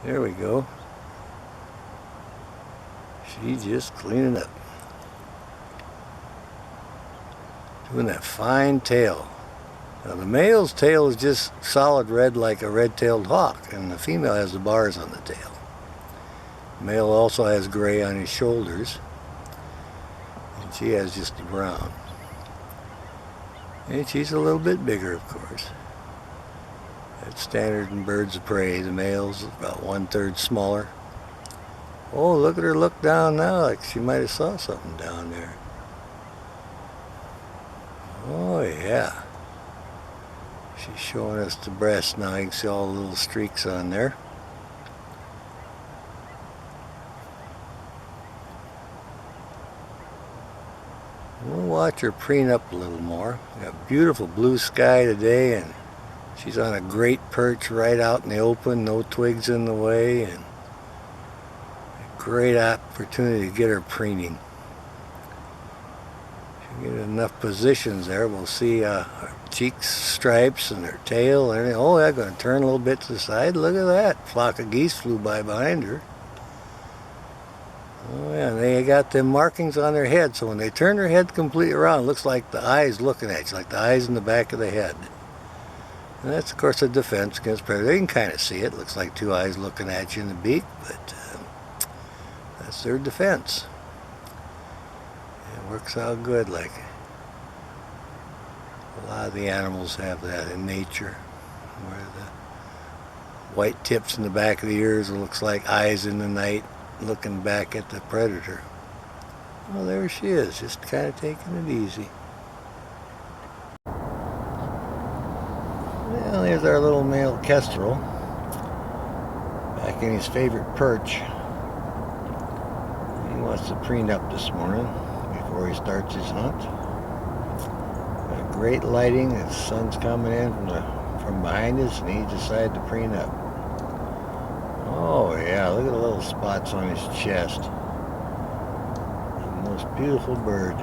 There we go. She's just cleaning up. Doing that fine tail. Now the male's tail is just solid red like a red-tailed hawk, and the female has the bars on the tail. The male also has gray on his shoulders, and she has just the brown. And she's a little bit bigger, of course. That's standard in birds of prey. The male's about 1/3 smaller. Oh, look at her look down now, like she might have saw something down there. Oh yeah. She's showing us the breast now. You can see all the little streaks on there. We'll watch her preen up a little more. We got beautiful blue sky today, and she's on a great perch right out in the open, no twigs in the way, and a great opportunity to get her preening. If you get enough positions there, we'll see her cheek stripes and her tail and everything. Oh, yeah, going to turn a little bit to the side. Look at that. Flock of geese flew by behind her. Oh yeah, they got them markings on their head, so when they turn their head completely around, it looks like the eyes looking at you, like the eyes in the back of the head. And that's, of course, a defense against predators. They can kind of see it. Looks like two eyes looking at you in the beak, but that's their defense. It works out good. Like a lot of the animals have that in nature, where the white tips in the back of the ears looks like eyes in the night, looking back at the predator. Well, there she is, just kind of taking it easy. Well, here's our little male kestrel, back in his favorite perch. He wants to preen up this morning before he starts his hunt. Got great lighting, the sun's coming in from behind us, and he decided to preen up. Oh yeah, look at the little spots on his chest. The most beautiful bird.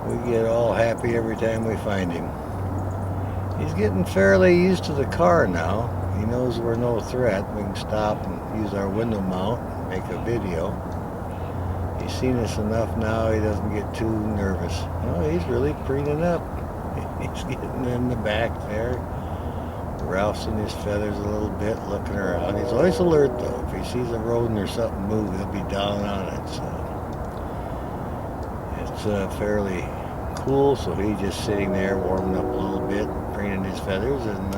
We get all happy every time we find him. He's getting fairly used to the car now. He knows we're no threat. We can stop and use our window mount and make a video. He's seen us enough now, he doesn't get too nervous. Oh, he's really preening up. He's getting in the back there. Rousing his feathers a little bit, looking around. He's always alert though. If he sees a rodent or something move, he'll be down on it. So it's fairly cool. So he's just sitting there warming up a little bit, preening his feathers, and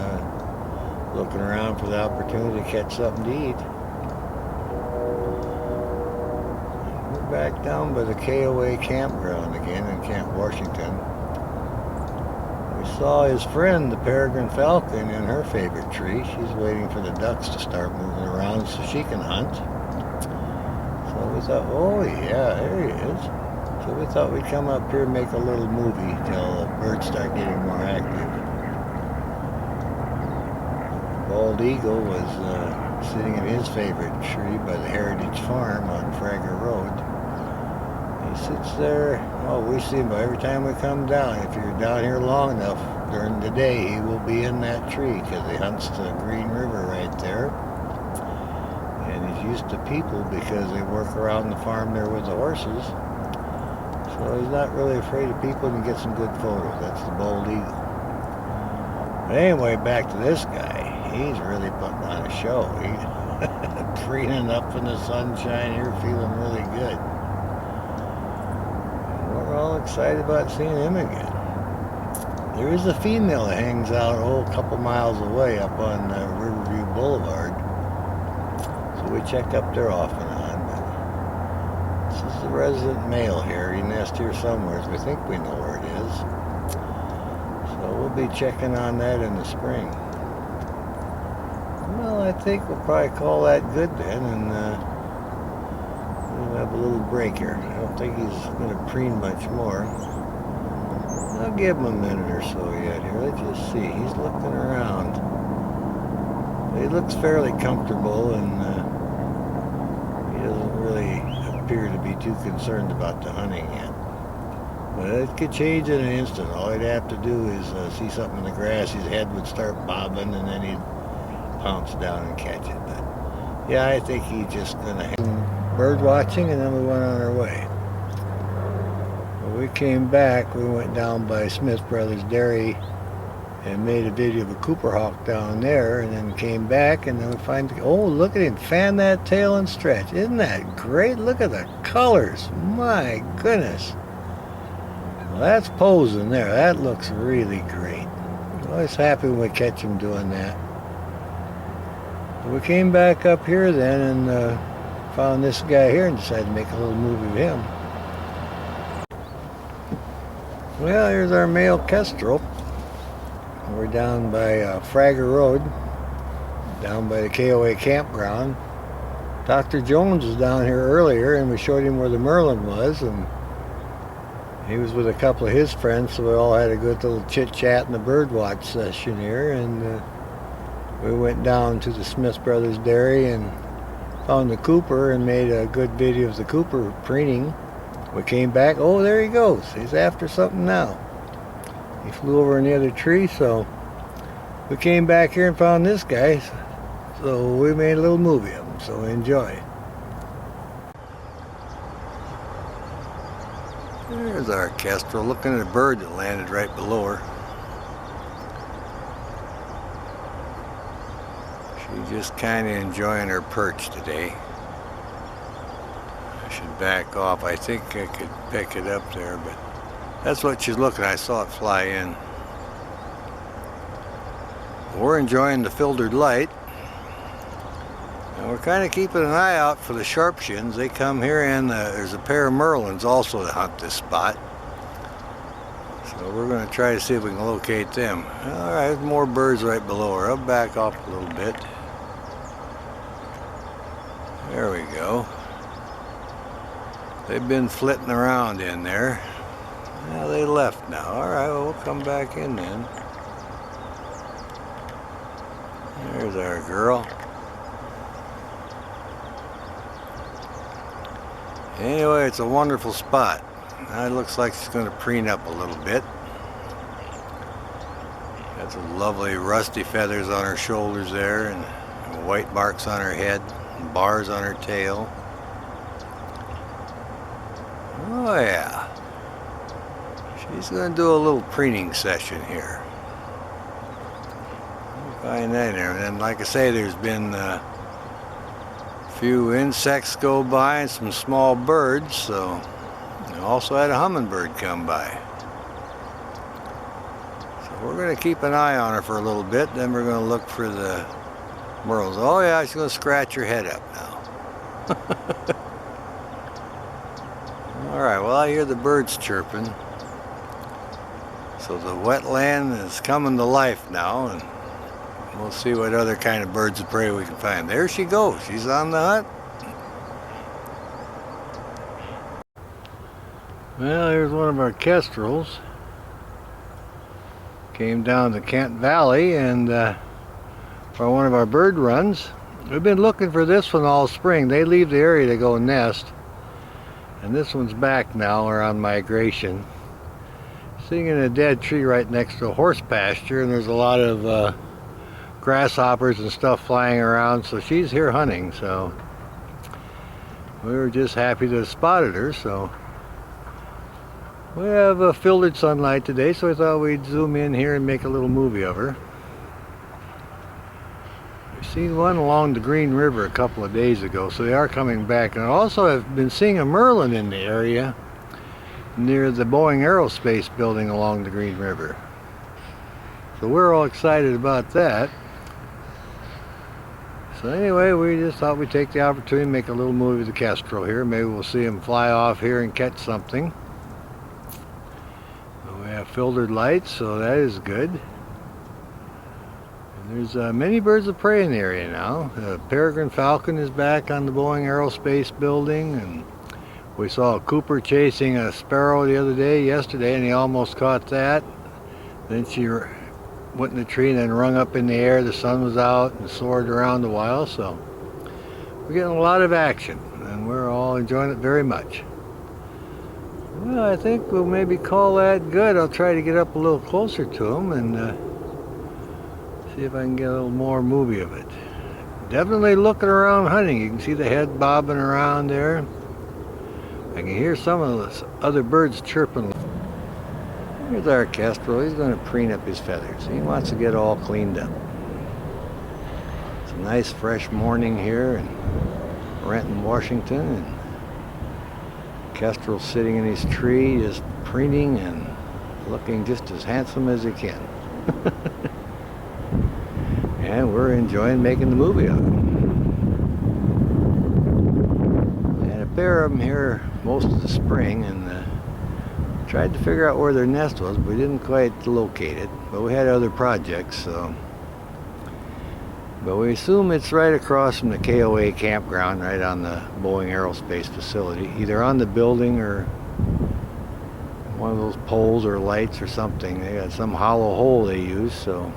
looking around for the opportunity to catch something to eat. We're back down by the KOA campground again in Camp Washington. We saw his friend, the peregrine falcon, in her favorite tree. She's waiting for the ducks to start moving around so she can hunt. So we thought, oh yeah, there he is. So we thought we'd come up here and make a little movie till the birds start getting more active. Bald eagle was sitting in his favorite tree by the Heritage Farm on Fragger Road. He sits there. Oh, we see him every time we come down. If you're down here long enough during the day, he will be in that tree because he hunts the Green River right there. And he's used to people because they work around the farm there with the horses. So he's not really afraid of people and get some good photos. That's the bald eagle. But anyway, back to this guy. He's really putting on a show. He's preening up in the sunshine here, feeling really good. We're all excited about seeing him again. There is a female that hangs out a couple miles away up on Riverview Boulevard. So we check up there off and on. But this is the resident male here. He nests here somewhere. So we think we know where it is. So we'll be checking on that in the spring. Well, I think we'll probably call that good then, and we'll have a little break here. I don't think he's going to preen much more. I'll give him a minute or so yet here. Let's just see. He's looking around. He looks fairly comfortable, and he doesn't really appear to be too concerned about the hunting yet. But it could change in an instant. All he'd have to do is see something in the grass. His head would start bobbing, and then he'd pounce down and catch it. But yeah, I think he's just gonna have some bird watching, and then we went on our way. When we came back, we went down by Smith Brothers Dairy and made a video of a Cooper hawk down there, and then came back, and then we find, oh, look at him fan that tail and stretch. Isn't that great? Look at the colors. My goodness. Well, that's posing there. That looks really great. I'm always happy when we catch him doing that. We came back up here then and found this guy here and decided to make a little movie of him. Well, here's our male kestrel. We're down by Fragger Road, down by the KOA campground. Dr. Jones was down here earlier, and we showed him where the Merlin was, and he was with a couple of his friends, so we all had a good little chit-chat in the birdwatch session here, and we went down to the Smith Brothers Dairy and found the Cooper and made a good video of the Cooper preening. We came back, oh, there he goes. He's after something now. He flew over in the other tree, so we came back here and found this guy. So we made a little movie of him, so enjoy. There's our kestrel looking at a bird that landed right below her. She's just kind of enjoying her perch today. I should back off. I think I could pick it up there, but that's what she's looking at. I saw it fly in. We're enjoying the filtered light. And we're kind of keeping an eye out for the sharpshins. They come here, and there's a pair of Merlins also that hunt this spot. So we're going to try to see if we can locate them. Alright, there's more birds right below her. I'll back off a little bit. There we go. They've been flitting around in there. Well, they left now. Alright, well, we'll come back in then. There's our girl. Anyway, it's a wonderful spot. Now it looks like she's going to preen up a little bit. Got some lovely rusty feathers on her shoulders there, and white marks on her head, and bars on her tail. Oh yeah. She's going to do a little preening session here. Find that there. And then, like I say, there's been a few insects go by and some small birds, so I also had a hummingbird come by. So we're going to keep an eye on her for a little bit, then we're going to look for the merles. Oh yeah, she's going to scratch her head up now. Alright, well, I hear the birds chirping. So the wetland is coming to life now, and we'll see what other kind of birds of prey we can find. There she goes. She's on the hunt. Well, here's one of our kestrels. Came down the Kent Valley and for one of our bird runs. We've been looking for this one all spring. They leave the area to go nest. And this one's back now, or on migration. Sitting in a dead tree right next to a horse pasture, and there's a lot of grasshoppers and stuff flying around, so she's here hunting. So we were just happy to have spotted her. So we have filtered sunlight today, so I thought we'd zoom in here and make a little movie of her. We've seen one along the Green River a couple of days ago, so they are coming back. And I also have been seeing a Merlin in the area near the Boeing Aerospace building along the Green River. So we're all excited about that. So anyway, we just thought we'd take the opportunity to make a little movie of the kestrel here. Maybe we'll see him fly off here and catch something. We have filtered lights, so that is good. And there's many birds of prey in the area now. The peregrine falcon is back on the Boeing Aerospace building, and we saw a Cooper chasing a sparrow yesterday, and he almost caught that. Then she went in the tree and then rung up in the air. The sun was out and soared around a while, so we're getting a lot of action, and we're all enjoying it very much. Well, I think we'll maybe call that good. I'll try to get up a little closer to him and See if I can get a little more movie of it. Definitely looking around hunting. You can see the head bobbing around there. I can hear some of the other birds chirping. Here's our kestrel. He's going to preen up his feathers. He wants to get all cleaned up. It's a nice fresh morning here in Renton, Washington, and kestrel sitting in his tree just preening and looking just as handsome as he can. And we're enjoying making the movie of it. We had a pair of them here most of the spring, and tried to figure out where their nest was, but we didn't quite locate it. But we had other projects, so. But we assume it's right across from the KOA campground, right on the Boeing Aerospace facility, either on the building or one of those poles or lights or something. They got some hollow hole they use, so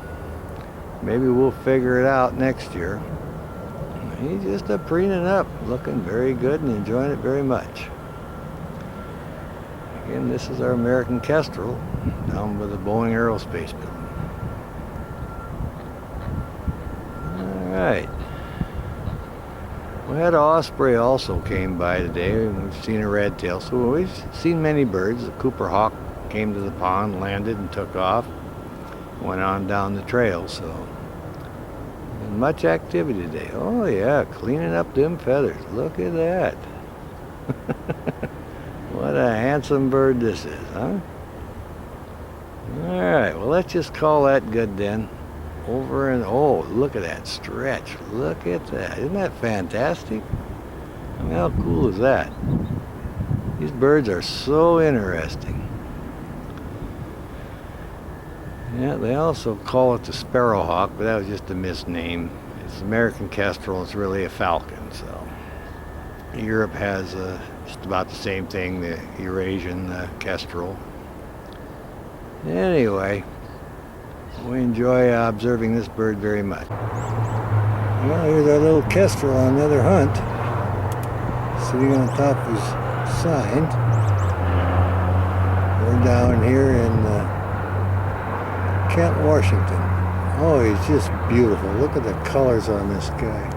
maybe we'll figure it out next year. He's just preening up, looking very good and enjoying it very much. Again, this is our American Kestrel down by the Boeing Aerospace building. Alright. We had an osprey also came by today, and we've seen a red tail. So we've seen many birds. The Cooper hawk came to the pond, landed and took off. Went on down the trail, so and much activity today. Oh yeah, cleaning up them feathers. Look at that. What a handsome bird this is, huh? Alright, well let's just call that good then. Over and oh, look at that stretch. Look at that. Isn't that fantastic? I mean, how cool is that? These birds are so interesting. Yeah, they also call it the sparrowhawk, but that was just a misname. It's American Kestrel. It's really a falcon. So Europe has just about the same thing, the Eurasian kestrel. Anyway, we enjoy observing this bird very much. Well, here's our little kestrel on another hunt, sitting on top of his sign. We're down here in Kent, Washington. Oh, he's just beautiful. Look at the colors on this guy.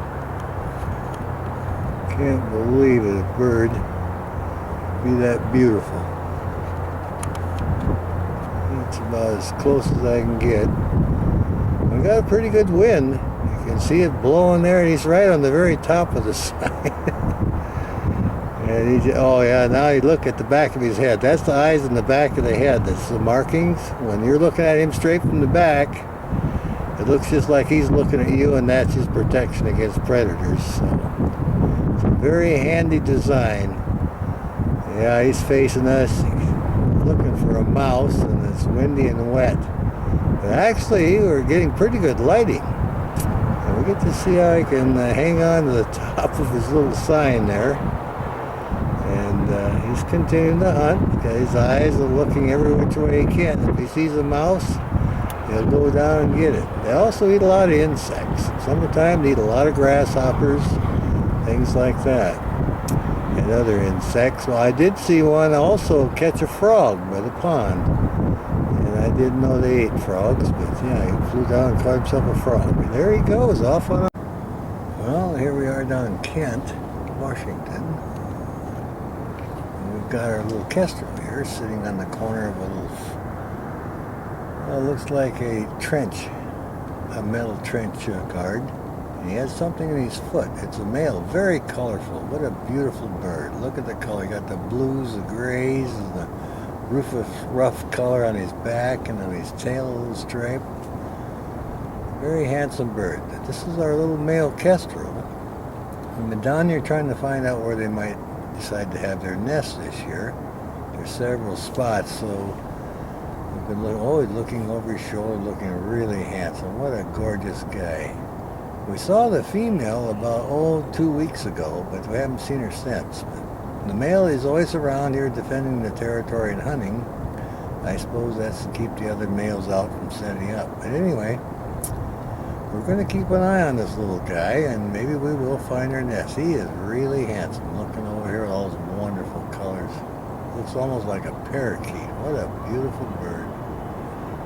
Can't believe it, a bird be that beautiful. It's about as close as I can get. We got a pretty good wind. You can see it blowing there, and he's right on the very top of the sign. And oh yeah, now you look at the back of his head. That's the eyes in the back of the head. That's the markings. When you're looking at him straight from the back, it looks just like he's looking at you, and that's his protection against predators. So it's a very handy design. Yeah, he's facing us, looking for a mouse, and it's windy and wet. But actually, we're getting pretty good lighting. And we get to see how he can hang on to the top of his little sign there. And he's continuing to hunt. His eyes are looking every which way he can. If he sees a mouse, he'll go down and get it. They also eat a lot of insects. Summertime, they eat a lot of grasshoppers, things like that. And other insects. Well, I did see one also catch a frog by the pond. And I didn't know they ate frogs, but yeah, he flew down and caught himself a frog. And there he goes, off on a... Well, here we are down in Kent, Washington. And we've got our little kestrel here, sitting on the corner of a little... Well, it looks like a trench, a metal trench guard. He has something in his foot. It's a male, very colorful. What a beautiful bird. Look at the color. He got the blues, the grays, and the rough color on his back, and on his tail, a little stripe. Very handsome bird. This is our little male kestrel. We've been down here trying to find out where they might decide to have their nest this year. There's several spots, so we've been always looking over his shoulder, looking really handsome. What a gorgeous guy. We saw the female about, 2 weeks ago, but we haven't seen her since. But the male is always around here defending the territory and hunting. I suppose that's to keep the other males out from setting up. But anyway, we're going to keep an eye on this little guy, and maybe we will find her nest. He is really handsome. Looking over here at all those wonderful colors. Looks almost like a parakeet. What a beautiful bird.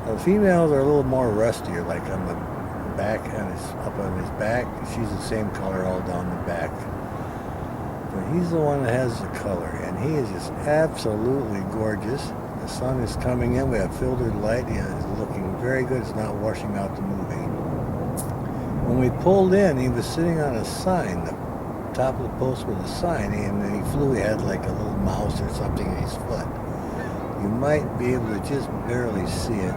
The females are a little more rustier, like on the back up on his back. She's the same color all down the back. But he's the one that has the color, and he is just absolutely gorgeous. The sun is coming in. We have filtered light. He is looking very good. It's not washing out the movie. When we pulled in, he was sitting on a sign, the top of the post with a sign, and then he flew. He had like a little mouse or something in his foot. You might be able to just barely see it.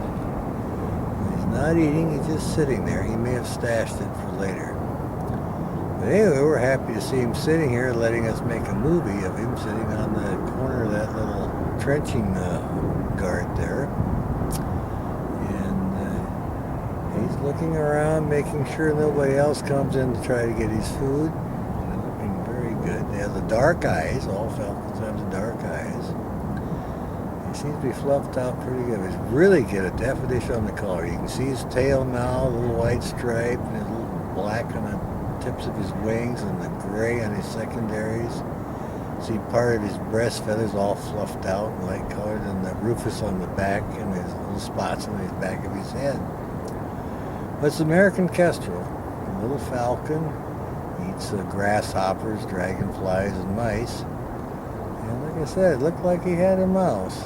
He's not eating, he's just sitting there. He may have stashed it for later. But anyway, we're happy to see him sitting here, letting us make a movie of him sitting on the corner of that little trenching guard there. And he's looking around, making sure nobody else comes in to try to get his food. And looking very good. They have the dark eyes. All falcons have the dark eyes. Seems to be fluffed out pretty good. It's really get a definition on the color. You can see his tail now, a little white stripe, and a little black on the tips of his wings, and the gray on his secondaries. See part of his breast feathers all fluffed out and light colored, and the rufous on the back, and his little spots on the back of his head. That's American Kestrel, a little falcon. Eats grasshoppers, dragonflies, and mice. And like I said, it looked like he had a mouse.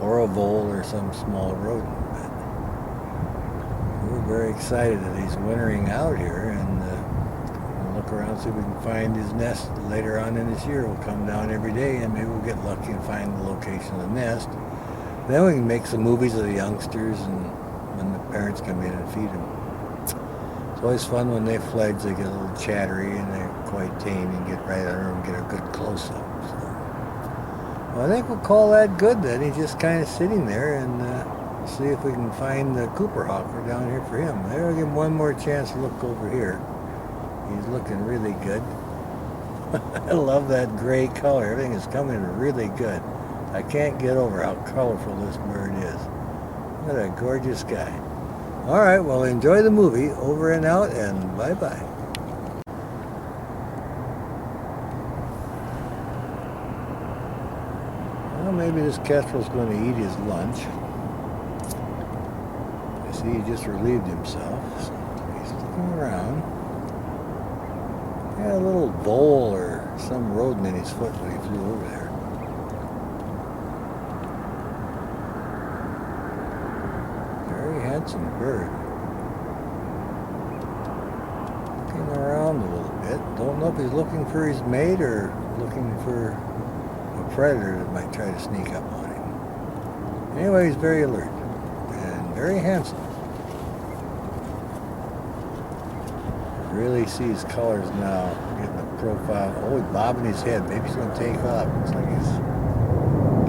Or a vole or some small rodent. But we're very excited that he's wintering out here, and we'll look around, see if we can find his nest later on in this year. We'll come down every day and maybe we'll get lucky and find the location of the nest. Then we can make some movies of the youngsters, and when the parents come in and feed them. It's always fun when they fledge. They get a little chattery and they're quite tame, and get right under them and get a good close-up. Well, I think we'll call that good then. He's just kind of sitting there, and see if we can find the Cooper Hawk. We're down here for him. There, we'll give him one more chance to look over here. He's looking really good. I love that gray color. Everything is coming really good. I can't get over how colorful this bird is. What a gorgeous guy. All right, well, enjoy the movie. Over and out, and bye-bye. Well, maybe this kestrel's going to eat his lunch. I see he just relieved himself, so he's looking around. He had a little vole or some rodent in his foot when he flew over there. Very handsome bird. Looking around a little bit. Don't know if he's looking for his mate or looking for a predator that might try to sneak up on him. Anyway, he's very alert and very handsome. Really see his colors now, getting the profile. Oh, he's bobbing his head. Maybe he's going to take off. Looks like he's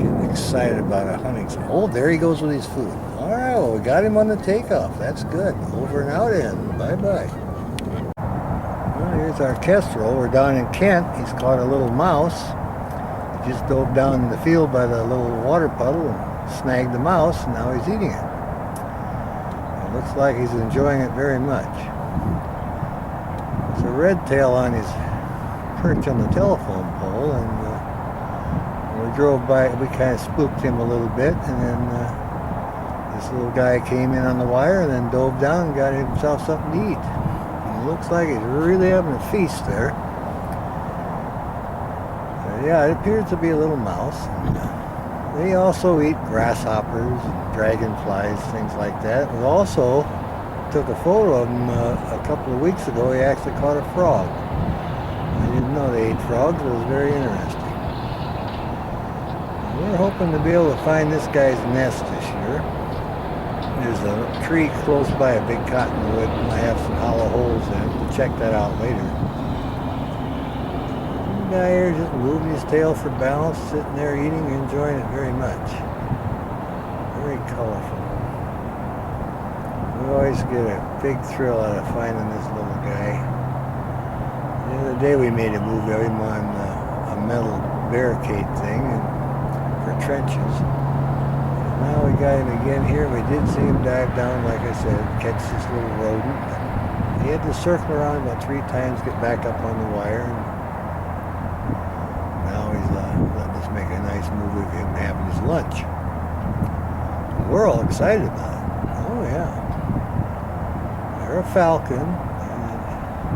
getting excited about a hunting. Oh, there he goes with his food. All right, well, we got him on the takeoff. That's good. Over and out, and bye-bye. Well, here's our kestrel. We're down in Kent. He's caught a little mouse. He just dove down in the field by the little water puddle and snagged the mouse, and now he's eating it. It looks like he's enjoying it very much. There's a red tail on his perch on the telephone pole, and when we drove by, we kind of spooked him a little bit, and then this little guy came in on the wire and then dove down and got himself something to eat. And it looks like he's really having a feast there. Yeah, it appears to be a little mouse. And, they also eat grasshoppers, and dragonflies, things like that. We also took a photo of him a couple of weeks ago. He actually caught a frog. I didn't know they ate frogs. It was very interesting. We're hoping to be able to find this guy's nest this year. There's a tree close by, a big cottonwood. I have some hollow holes in it. We'll check that out later. The guy here just moving his tail for balance, sitting there eating, enjoying it very much. Very colorful. We always get a big thrill out of finding this little guy. The other day we made a movie of him on a metal barricade thing for trenches. And now we got him again here. We did see him dive down, like I said, catch this little rodent. He had to circle around about 3 times, get back up on the wire. And now he's letting us make a nice movie of him having his lunch. We're all excited about it. Oh yeah. They're a falcon,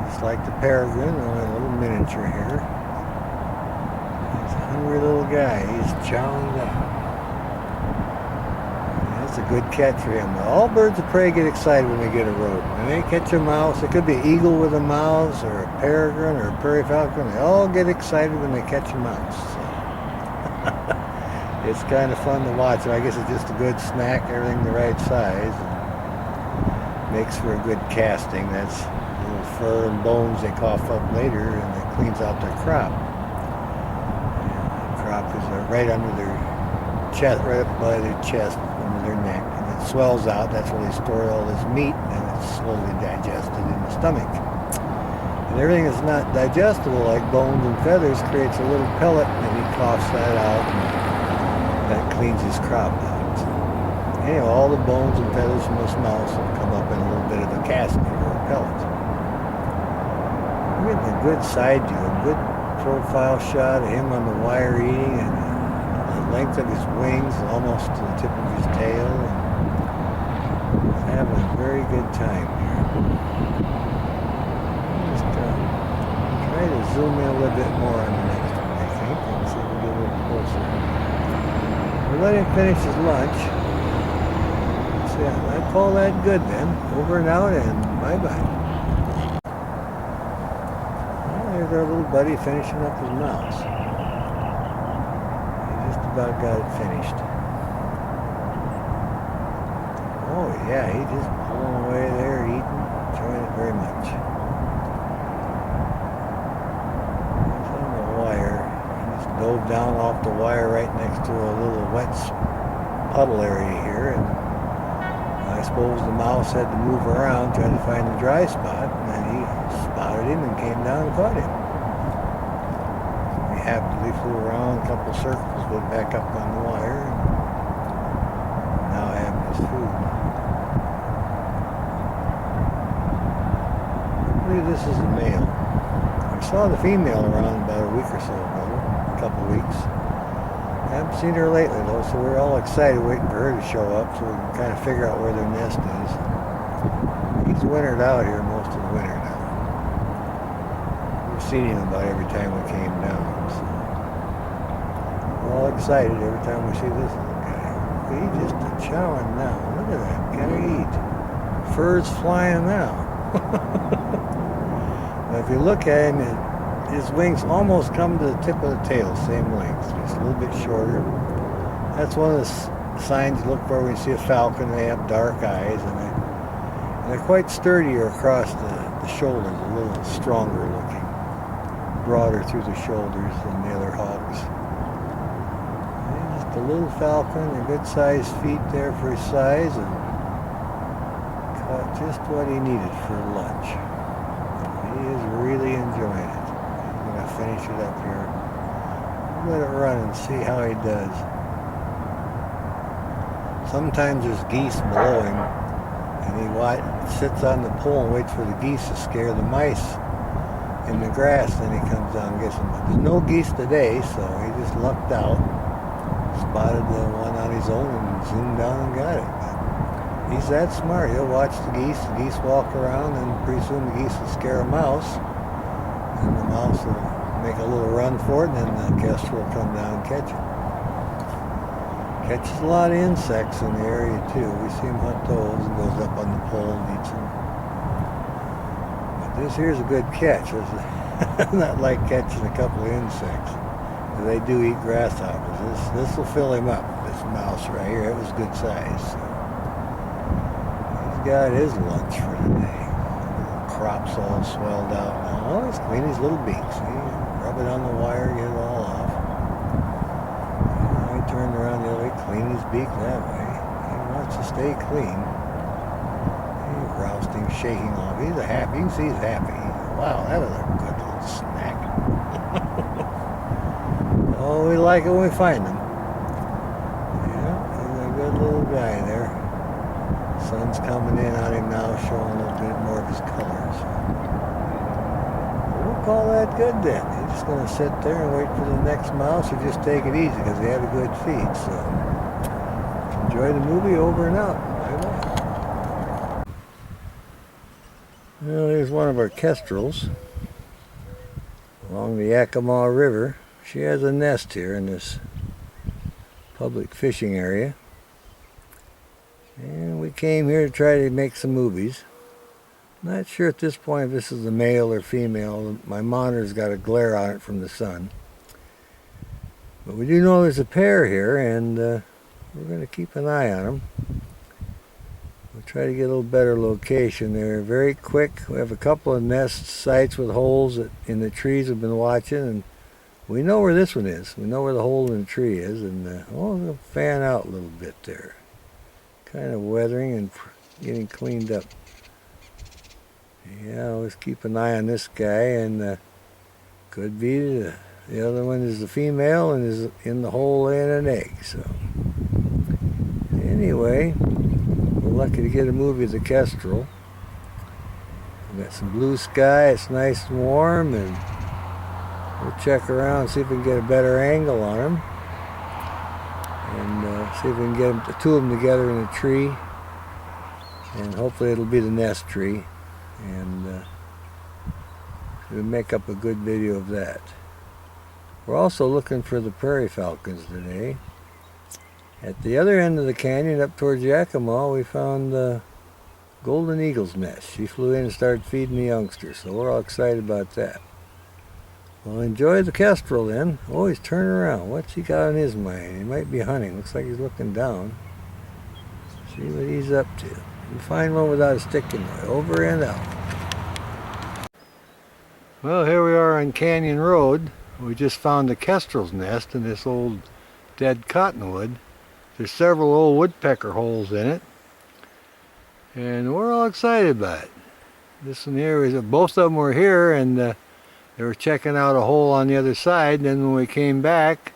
just like the peregrine, only a little miniature here. He's a hungry little guy. He's chowing down. That's a good catch for him. All birds of prey get excited when they get a rodent. When they catch a mouse, it could be an eagle with a mouse, or a peregrine, or a prairie falcon. They all get excited when they catch a mouse. So. It's kind of fun to watch. I guess it's just a good snack, everything the right size. Makes for a good casting. That's little fur and bones they cough up later, and it cleans out their crop. And the crop is right under their chest, right up by their chest, under their neck, and it swells out. That's where they store all this meat, and it's slowly digested in the stomach. And everything that's not digestible, like bones and feathers, creates a little pellet, and he coughs that out, and that cleans his crop out. Anyway, all the bones and feathers from this mouse will come up in a little bit of a casket or a pellet. We're getting a good side view, a good profile shot of him on the wire eating, and the length of his wings almost to the tip of his tail. And he's having a very good time here. Just try to zoom in a little bit more on the next one, I think, and see if we get a little closer. We'll let him finish his lunch. Yeah, I call that good then. Over and out, and bye-bye. Well, there's our little buddy finishing up his mouse. He just about got it finished. Oh yeah, he just pulling away there, eating, enjoying it very much. He's on the wire. He just dove down off the wire right next to a little wet puddle area here, and I suppose the mouse had to move around, trying to find the dry spot, and then he spotted him and came down and caught him. He happily flew around a couple circles, went back up on the wire, and now having his food. I believe this is a male. I saw the female around about a week or so ago, a couple weeks. I haven't seen her lately though, so we're all excited waiting for her to show up so we can kind of figure out where their nest is. He's wintered out here most of the winter now. We've seen him about every time we came down. So we're all excited every time we see this little guy. He's just a chowing now. Look at that. Gotta eat. Fur's flying now. But if you look at him, his wings almost come to the tip of the tail, same length, just a little bit shorter. That's one of the signs you look for when you see a falcon. They have dark eyes, and they're quite sturdier across the shoulders, a little stronger looking, broader through the shoulders than the other hawks. And just a little falcon, a good sized feet there for his size, and caught just what he needed for lunch. He is really enjoying it. Finish it up here. Let it run and see how he does. Sometimes there's geese below him, and he sits on the pole and waits for the geese to scare the mice in the grass. Then he comes down and gets them. There's no geese today, so he just lucked out, spotted the one on his own, and zoomed down and got it. But he's that smart. He'll watch the geese. The geese walk around, and pretty soon the geese will scare a mouse, and the mouse will make a little run for it, and then the kestrel will come down and catch it. Catches a lot of insects in the area too. We see him hunt those, and goes up on the pole and eats them. But this here's a good catch. It's not like catching a couple of insects. They do eat grasshoppers. This will fill him up. This mouse right here, it was good size. So he's got his lunch for today. The crop's all swelled out now. Oh, he's cleaning his little beaks. Rub it on the wire, get it all off. Now he turned around the other way, clean his beak that way. He wants to stay clean. He's rousting, shaking off. He's happy. You can see he's happy. Wow, that was a good little snack. Oh, we like it when we find them. Yeah, he's a good little guy there. Sun's coming in on him now, showing a little bit more of his colors. We'll call that good then. He's just going to sit there and wait for the next mouse, or just take it easy because they have a good feed. So enjoy the movie. Over and out. Bye-bye. Well, here's one of our kestrels along the Yakima River. She has a nest here in this public fishing area. And we came here to try to make some movies. Not sure at this point if this is a male or female. My monitor's got a glare on it from the sun. But we do know there's a pair here, and we're going to keep an eye on them. We'll try to get a little better location. They're very quick. We have a couple of nest sites with holes in the trees we've been watching, and we know where this one is. We know where the hole in the tree is, and we'll fan out a little bit there. Kind of weathering and getting cleaned up. Yeah, let's keep an eye on this guy, and could be the other one is the female and is in the hole laying an egg. So anyway, we're lucky to get a movie of the kestrel. We got some blue sky. It's nice and warm, and we'll check around and see if we can get a better angle on them, and see if we can get the two of them together in a tree, and hopefully it'll be the nest tree, and we'll make up a good video of that. We're also looking for the prairie falcons today. At the other end of the canyon, up towards Yakima, we found the golden eagle's nest. She flew in and started feeding the youngsters, so we're all excited about that. Well, enjoy the kestrel then. Oh, he's turning around. What's he got on his mind? He might be hunting. Looks like he's looking down. See what he's up to. You find one without a stick in it. Over and out. Well, here we are on Canyon Road. We just found the kestrel's nest in this old dead cottonwood. There's several old woodpecker holes in it, and we're all excited about it. This one here is both of them were here, and they were checking out a hole on the other side. And then when we came back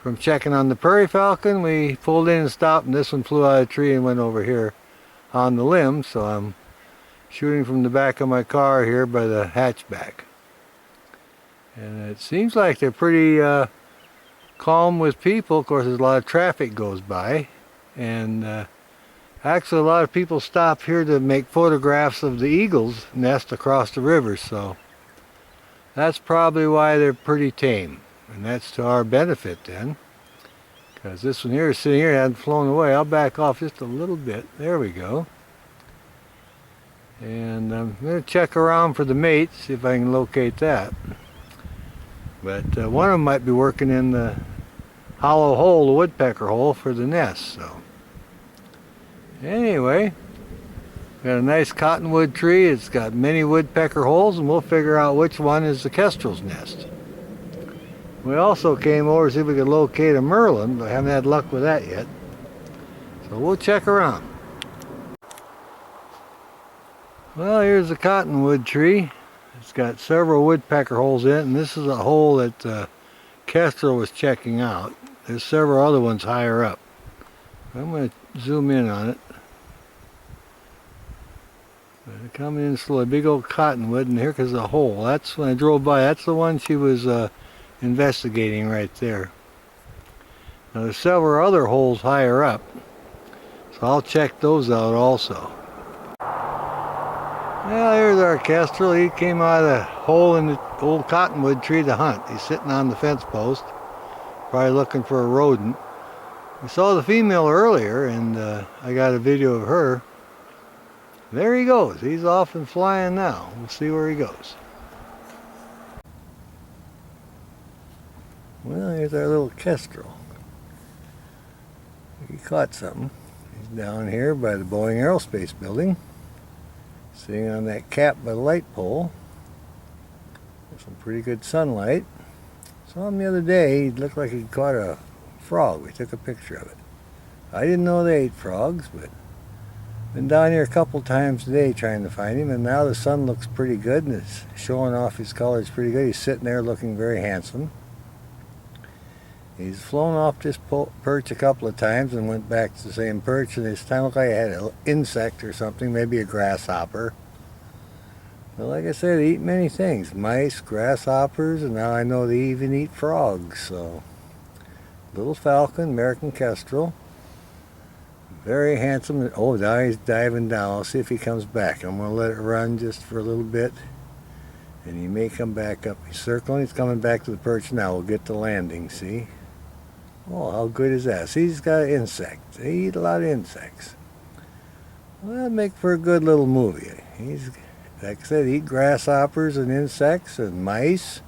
from checking on the prairie falcon, we pulled in and stopped, and this one flew out of the tree and went over here on the limb. So I'm shooting from the back of my car here by the hatchback. And it seems like they're pretty calm with people. Of course, there's a lot of traffic goes by, and actually a lot of people stop here to make photographs of the eagle's nest across the river, so that's probably why they're pretty tame, and that's to our benefit then, because this one here is sitting here and hasn't flown away. I'll back off just a little bit. There we go. And I'm going to check around for the mate, see if I can locate that. But one of them might be working in the hollow hole, the woodpecker hole, for the nest. So anyway, got a nice cottonwood tree. It's got many woodpecker holes, and we'll figure out which one is the kestrel's nest. We also came over to see if we could locate a merlin, but I haven't had luck with that yet. So we'll check around. Well, here's the cottonwood tree. It's got several woodpecker holes in it, and this is a hole that kestrel was checking out. There's several other ones higher up. I'm going to zoom in on it. They're coming in slowly. Big old cottonwood, and here comes a hole. That's when I drove by. That's the one she was investigating right there. Now there's several other holes higher up, so I'll check those out also. Well, there's our kestrel. He came out of the hole in the old cottonwood tree to hunt. He's sitting on the fence post, probably looking for a rodent. We saw the female earlier, and I got a video of her. There he goes. He's off and flying now. We'll see where he goes. Well, here's our little kestrel. He caught something. He's down here by the Boeing Aerospace building, sitting on that cap by the light pole. There's some pretty good sunlight. Saw him the other day. He looked like he caught a frog. We took a picture of it. I didn't know they ate frogs, but been down here a couple times today trying to find him, and now the sun looks pretty good and it's showing off his colors pretty good. He's sitting there looking very handsome. He's flown off this perch a couple of times and went back to the same perch, and this time looked like it had an insect or something, maybe a grasshopper. But like I said, they eat many things. Mice, grasshoppers, and now I know they even eat frogs. So, little falcon, American kestrel. Very handsome. Oh, now he's diving down. I'll see if he comes back. I'm going to let it run just for a little bit. And he may come back up. He's circling. He's coming back to the perch now. We'll get to landing, see? Oh, how good is that? See, he's got insects. They eat a lot of insects. Well, that'd make for a good little movie. He's, like I said, eat grasshoppers and insects and mice.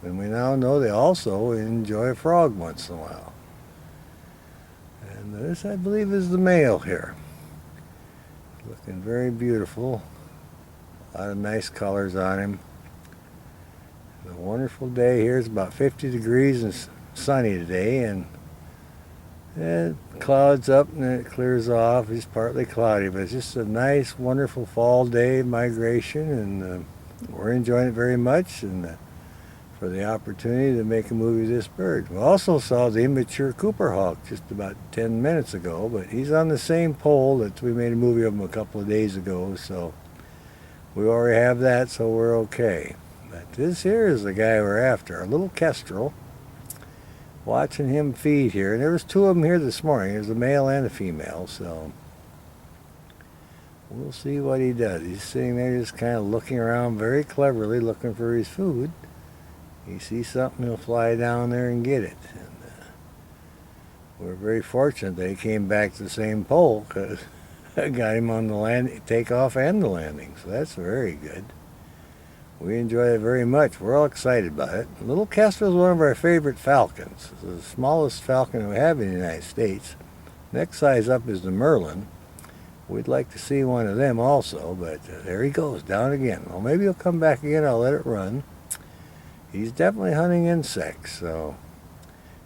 And we now know they also enjoy a frog once in a while. And this, I believe, is the male here. Looking very beautiful. A lot of nice colors on him. A wonderful day here. It's about 50 degrees and sunny today, and clouds up and then it clears off. It's partly cloudy, but it's just a nice, wonderful fall day migration, and we're enjoying it very much, and for the opportunity to make a movie of this bird. We also saw the immature Cooper hawk just about 10 minutes ago, but he's on the same pole that we made a movie of him a couple of days ago, so we already have that, so we're okay. But this here is the guy we're after, a little kestrel. Watching him feed here, and there was two of them here this morning. There's a male and a female, so we'll see what he does. He's sitting there just kind of looking around very cleverly, looking for his food. He sees something, he'll fly down there and get it. And we're very fortunate that he came back to the same pole, because I got him on the takeoff and the landing, so that's very good. We enjoy it very much. We're all excited about it. Little kestrel is one of our favorite falcons. It's the smallest falcon we have in the United States. Next size up is the merlin. We'd like to see one of them also, but there he goes, down again. Well, maybe he'll come back again. I'll let it run. He's definitely hunting insects, so...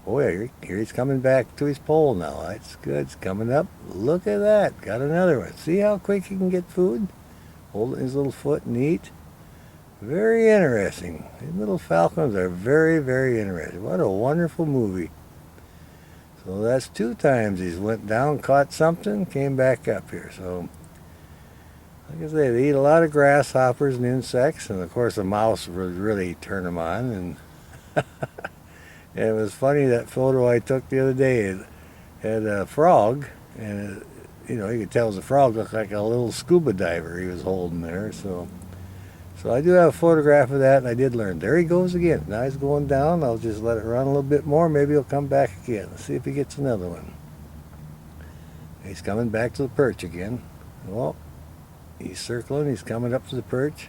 Oh yeah, here he's coming back to his pole now. That's good. It's coming up. Look at that. Got another one. See how quick he can get food? Holding his little foot and eat. Very interesting. These little falcons are very, very interesting. What a wonderful movie. So that's 2 times he's went down, caught something, came back up here. So, like I say, they eat a lot of grasshoppers and insects, and of course a mouse would really turn them on. And it was funny, that photo I took the other day. It had a frog, and you could tell the frog looked like a little scuba diver he was holding there. So I do have a photograph of that, and I did learn. There he goes again. Now he's going down. I'll just let it run a little bit more. Maybe he'll come back again. Let's see if he gets another one. He's coming back to the perch again. Well, he's circling. He's coming up to the perch.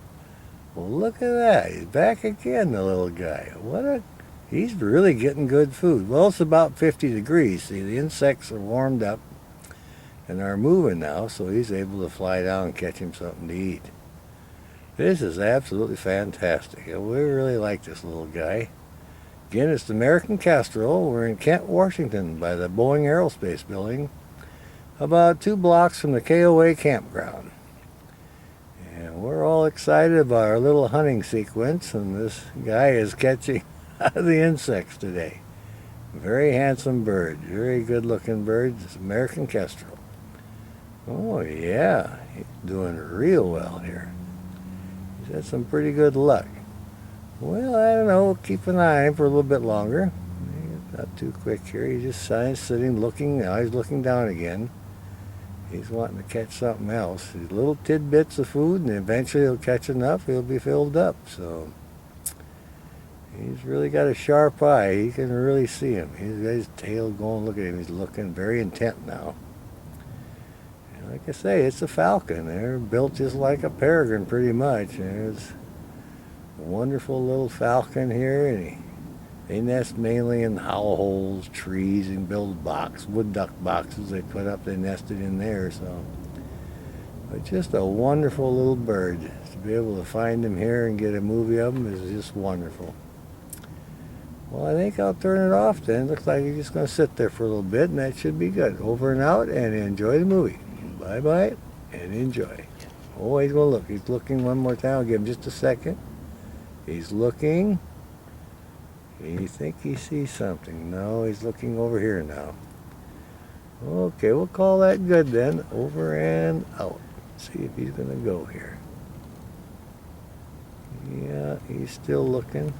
Well, look at that. He's back again, the little guy. He's really getting good food. Well, it's about 50 degrees. See, the insects are warmed up and are moving now, so he's able to fly down and catch him something to eat. This is absolutely fantastic. We really like this little guy. Again, it's the American Kestrel. We're in Kent, Washington by the Boeing Aerospace Building, about 2 blocks from the KOA campground. And we're all excited about our little hunting sequence, and this guy is catching the insects today. Very handsome bird. Very good looking bird. It's American Kestrel. Oh yeah, he's doing real well here. He's had some pretty good luck. Well, I don't know. We'll keep an eye on him for a little bit longer. He's not too quick here. He's just sitting, looking. Now he's looking down again. He's wanting to catch something else. These little tidbits of food, and eventually he'll catch enough. He'll be filled up. So he's really got a sharp eye. He can really see him. He's got his tail going. Look at him. He's looking very intent now. Like I say, it's a falcon. They're built just like a peregrine, pretty much. There's a wonderful little falcon here, and they nest mainly in hollow holes, trees, and build wood duck boxes they put up. They nested in there, so. But just a wonderful little bird. To be able to find them here and get a movie of them is just wonderful. Well, I think I'll turn it off then. Looks like he's just going to sit there for a little bit, and that should be good. Over and out, and enjoy the movie. Bye-bye, and enjoy. Oh, he's going to look. He's looking one more time. I'll give him just a second. He's looking. You think he sees something? No, he's looking over here now. Okay, we'll call that good then. Over and out. See if he's going to go here. Yeah, he's still looking.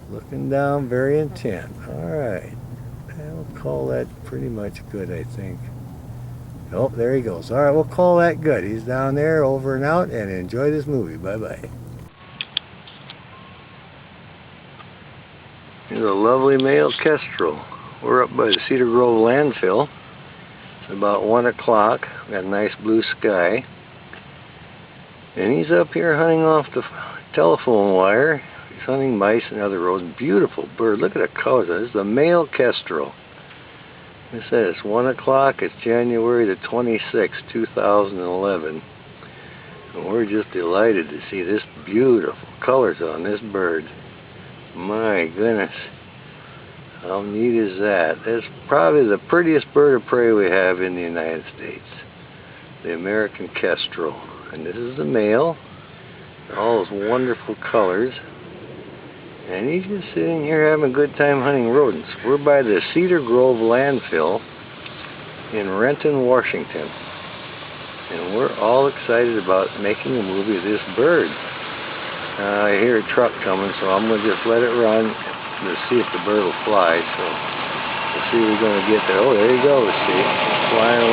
Looking down, very intent. All right. We'll call that pretty much good, I think. Oh, there he goes. All right, we'll call that good. He's down there, over and out, and enjoy this movie. Bye-bye. Here's a lovely male kestrel. We're up by the Cedar Grove landfill. It's about 1 o'clock. Got a nice blue sky. And he's up here hunting off the telephone wire. He's hunting mice and other rodents. Beautiful bird. Look at the colors. This is the male kestrel. It says it's 1 o'clock. It's January the 26th, 2011. And we're just delighted to see this beautiful colors on this bird. My goodness. How neat is that? It's probably the prettiest bird of prey we have in the United States. The American Kestrel. And this is the male. All those wonderful colors. And he's just sitting here having a good time hunting rodents. We're by the Cedar Grove landfill in Renton, Washington. And we're all excited about making a movie of this bird. I hear a truck coming, so I'm going to just let it run to see if the bird will fly. So we'll see if we're going to get there. Oh, there he goes, see? Flying